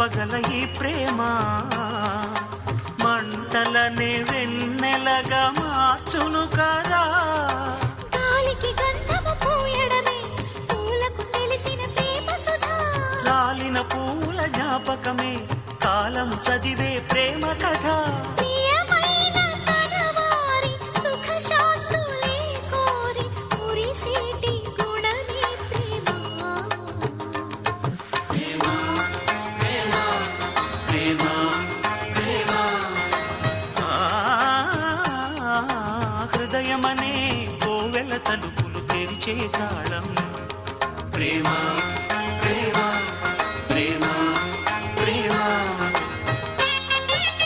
చెప్పగల ఈ ప్రేమ మంటలనే వెన్నెలగా మార్చును కదా. గాలికి గంధము పూయడమే పూలకు తెలిసిన ప్రేమ సుధా. రాలిన పూల జ్ఞాపకమే కాలము చదివే ప్రేమ కథ. ప్రియమైన కనవారి సుఖ శాంతులే కోరి మురిసేటి గుణమే ప్రేమ. హృదయమనే కోవెల తలుపులు తెరిచే తాళం.